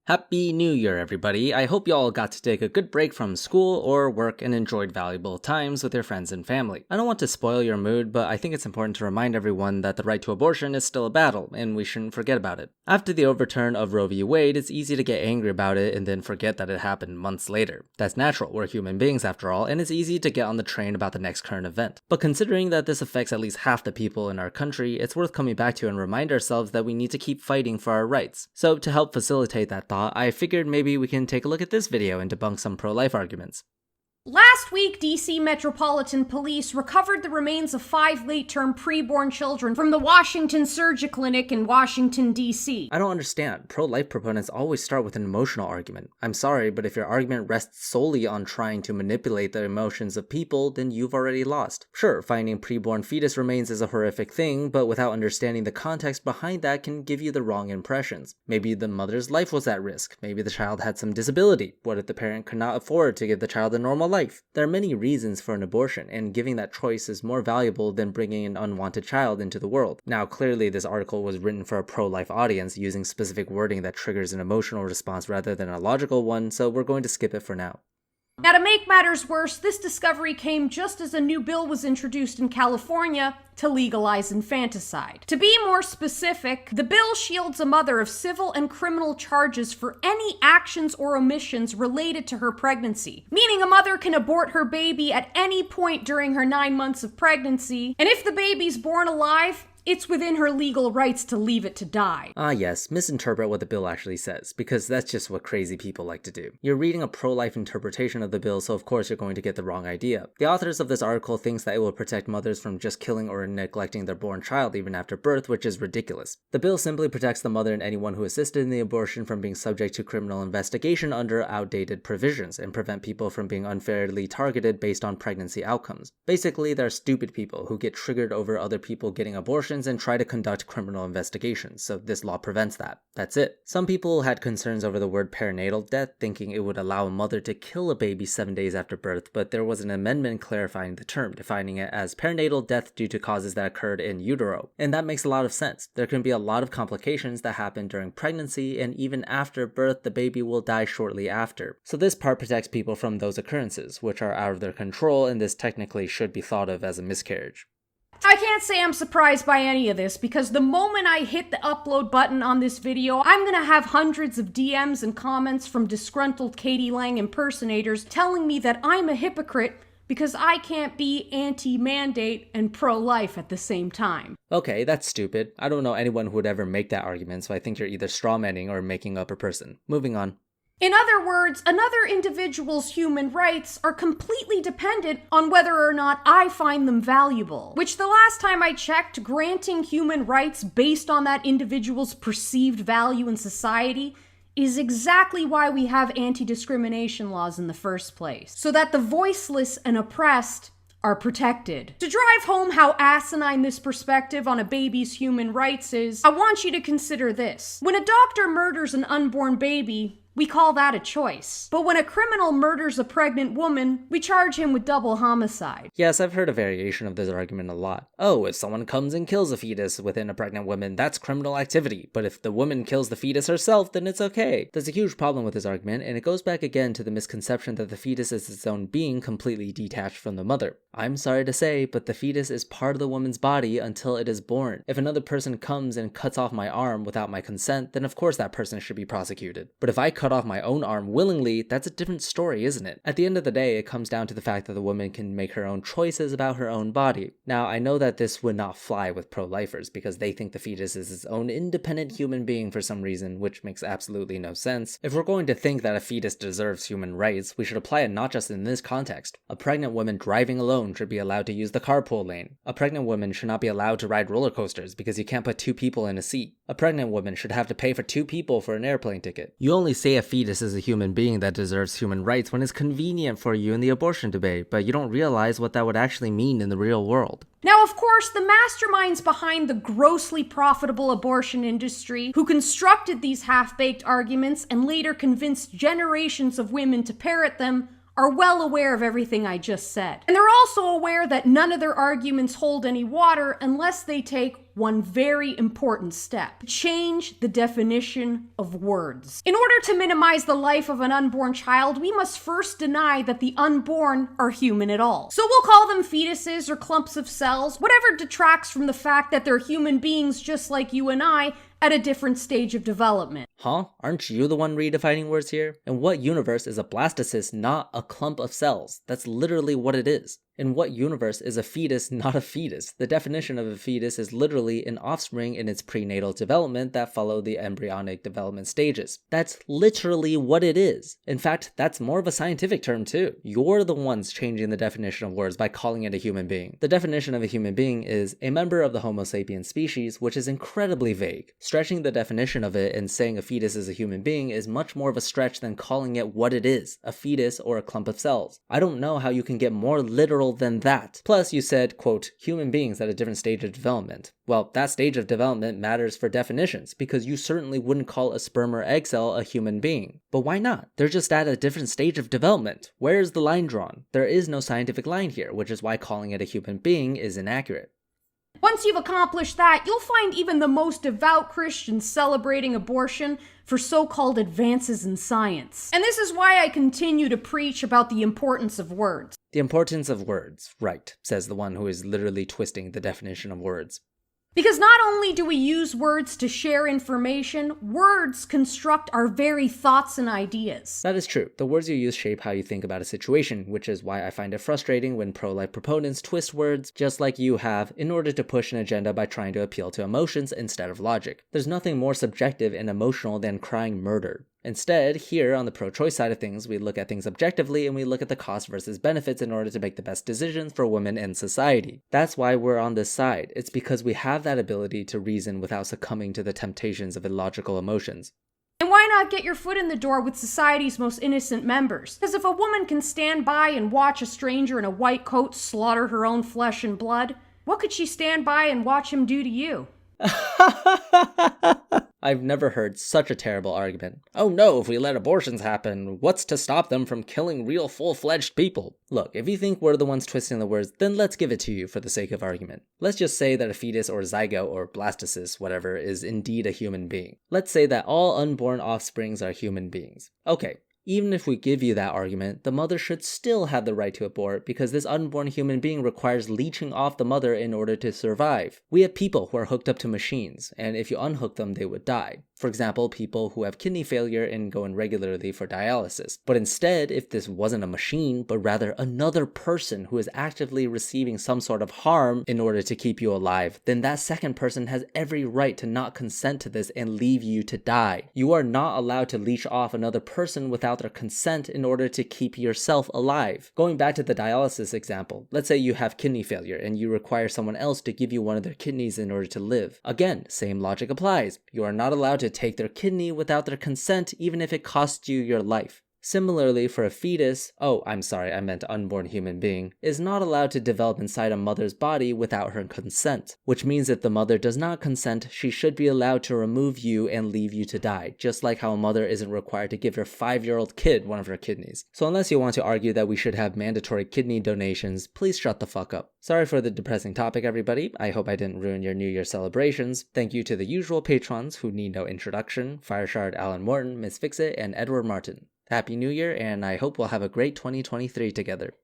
Happy New Year, everybody. I hope you all got to take a good break from school or work and enjoyed valuable times with your friends and family. I don't want to spoil your mood, but I think it's important to remind everyone that the right to abortion is still a battle, and we shouldn't forget about it. After the overturn of Roe v. Wade, it's easy to get angry about it and then forget that it happened months later. That's natural, we're human beings after all, and it's easy to get on the train about the next current event. But considering that this affects at least half the people in our country, it's worth coming back to and remind ourselves that we need to keep fighting for our rights. So to help facilitate that thought, I figured maybe we can take a look at this video and debunk some pro-life arguments. Last week, DC Metropolitan Police recovered the remains of 5 late-term preborn children from the Washington Surgery Clinic in Washington, D.C. I don't understand. Pro-life proponents always start with an emotional argument. I'm sorry, but if your argument rests solely on trying to manipulate the emotions of people, then you've already lost. Sure, finding preborn fetus remains is a horrific thing, but without understanding the context behind that can give you the wrong impressions. Maybe the mother's life was at risk. Maybe the child had some disability. What if the parent could not afford to give the child a normal life? There are many reasons for an abortion, and giving that choice is more valuable than bringing an unwanted child into the world. Now, clearly this article was written for a pro-life audience using specific wording that triggers an emotional response rather than a logical one, so we're going to skip it for now. Now, to make matters worse, this discovery came just as a new bill was introduced in California to legalize infanticide. To be more specific, the bill shields a mother of civil and criminal charges for any actions or omissions related to her pregnancy, meaning a mother can abort her baby at any point during her 9 months of pregnancy, and if the baby's born alive, it's within her legal rights to leave it to die. Ah yes, misinterpret what the bill actually says, because that's just what crazy people like to do. You're reading a pro-life interpretation of the bill, so of course you're going to get the wrong idea. The authors of this article thinks that it will protect mothers from just killing or neglecting their born child even after birth, which is ridiculous. The bill simply protects the mother and anyone who assisted in the abortion from being subject to criminal investigation under outdated provisions, and prevent people from being unfairly targeted based on pregnancy outcomes. Basically, there are stupid people who get triggered over other people getting abortions and try to conduct criminal investigations, so this law prevents that. That's it. Some people had concerns over the word perinatal death, thinking it would allow a mother to kill a baby 7 days after birth, but there was an amendment clarifying the term, defining it as perinatal death due to causes that occurred in utero. And that makes a lot of sense. There can be a lot of complications that happen during pregnancy, and even after birth, the baby will die shortly after. So this part protects people from those occurrences, which are out of their control, and this technically should be thought of as a miscarriage. I can't say I'm surprised by any of this, because the moment I hit the upload button on this video, I'm gonna have hundreds of DMs and comments from disgruntled Katie Lang impersonators telling me that I'm a hypocrite because I can't be anti-mandate and pro-life at the same time. Okay, that's stupid. I don't know anyone who would ever make that argument, so I think you're either strawmanning or making up a person. Moving on. In other words, another individual's human rights are completely dependent on whether or not I find them valuable, which the last time I checked, granting human rights based on that individual's perceived value in society is exactly why we have anti-discrimination laws in the first place, so that the voiceless and oppressed are protected. To drive home how asinine this perspective on a baby's human rights is, I want you to consider this. When a doctor murders an unborn baby, we call that a choice. But when a criminal murders a pregnant woman, we charge him with double homicide. Yes, I've heard a variation of this argument a lot. Oh, if someone comes and kills a fetus within a pregnant woman, that's criminal activity. But if the woman kills the fetus herself, then it's okay. There's a huge problem with this argument, and it goes back again to the misconception that the fetus is its own being completely detached from the mother. I'm sorry to say, but the fetus is part of the woman's body until it is born. If another person comes and cuts off my arm without my consent, then of course that person should be prosecuted. But if I cut off my own arm willingly, that's a different story, isn't it? At the end of the day, it comes down to the fact that the woman can make her own choices about her own body. Now, I know that this would not fly with pro-lifers because they think the fetus is its own independent human being for some reason, which makes absolutely no sense. If we're going to think that a fetus deserves human rights, we should apply it not just in this context. A pregnant woman driving alone should be allowed to use the carpool lane. A pregnant woman should not be allowed to ride roller coasters because you can't put 2 people in a seat. A pregnant woman should have to pay for 2 people for an airplane ticket. You only say a fetus is a human being that deserves human rights when it's convenient for you in the abortion debate, but you don't realize what that would actually mean in the real world. Now, of course, the masterminds behind the grossly profitable abortion industry, who constructed these half-baked arguments and later convinced generations of women to parrot them, are well aware of everything I just said. And they're also aware that none of their arguments hold any water unless they take one very important step: change the definition of words. In order to minimize the life of an unborn child, we must first deny that the unborn are human at all. So we'll call them fetuses or clumps of cells, whatever detracts from the fact that they're human beings just like you and I, at a different stage of development. Huh? Aren't you the one redefining words here? In what universe is a blastocyst not a clump of cells? That's literally what it is. In what universe is a fetus not a fetus? The definition of a fetus is literally an offspring in its prenatal development that follow the embryonic development stages. That's literally what it is. In fact, that's more of a scientific term too. You're the ones changing the definition of words by calling it a human being. The definition of a human being is a member of the Homo sapiens species, which is incredibly vague. Stretching the definition of it and saying a fetus is a human being is much more of a stretch than calling it what it is, a fetus or a clump of cells. I don't know how you can get more literal than that. Plus, you said, quote, human beings at a different stage of development. Well, that stage of development matters for definitions, because you certainly wouldn't call a sperm or egg cell a human being. But why not? They're just at a different stage of development. Where is the line drawn? There is no scientific line here, which is why calling it a human being is inaccurate. Once you've accomplished that, you'll find even the most devout Christians celebrating abortion for so-called advances in science. And this is why I continue to preach about the importance of words. The importance of words, right, says the one who is literally twisting the definition of words. Because not only do we use words to share information, words construct our very thoughts and ideas. That is true. The words you use shape how you think about a situation, which is why I find it frustrating when pro-life proponents twist words, just like you have, in order to push an agenda by trying to appeal to emotions instead of logic. There's nothing more subjective and emotional than crying murder. Instead, here on the pro-choice side of things, we look at things objectively and we look at the cost versus benefits in order to make the best decisions for women and society. That's why we're on this side. It's because we have that ability to reason without succumbing to the temptations of illogical emotions. And why not get your foot in the door with society's most innocent members? Because if a woman can stand by and watch a stranger in a white coat slaughter her own flesh and blood, what could she stand by and watch him do to you? I've never heard such a terrible argument. Oh no, if we let abortions happen, what's to stop them from killing real full-fledged people? Look, if you think we're the ones twisting the words, then let's give it to you for the sake of argument. Let's just say that a fetus or zygote or blastocyst, whatever, is indeed a human being. Let's say that all unborn offsprings are human beings. Okay. Even if we give you that argument, the mother should still have the right to abort because this unborn human being requires leeching off the mother in order to survive. We have people who are hooked up to machines, and if you unhook them, they would die. For example, people who have kidney failure and go in regularly for dialysis. But instead, if this wasn't a machine, but rather another person who is actively receiving some sort of harm in order to keep you alive, then that second person has every right to not consent to this and leave you to die. You are not allowed to leech off another person without their consent in order to keep yourself alive. Going back to the dialysis example, let's say you have kidney failure and you require someone else to give you one of their kidneys in order to live. Again, same logic applies. You are not allowed to take their kidney without their consent, even if it costs you your life. Similarly, for a fetus, I meant unborn human being, is not allowed to develop inside a mother's body without her consent, which means if the mother does not consent, she should be allowed to remove you and leave you to die, just like how a mother isn't required to give her 5-year-old kid one of her kidneys. So unless you want to argue that we should have mandatory kidney donations, please shut the fuck up. Sorry for the depressing topic, everybody. I hope I didn't ruin your New Year celebrations. Thank you to the usual patrons who need no introduction: Fireshard Alan Morton, Miss Fixit, and Edward Martin. Happy New Year, and I hope we'll have a great 2023 together.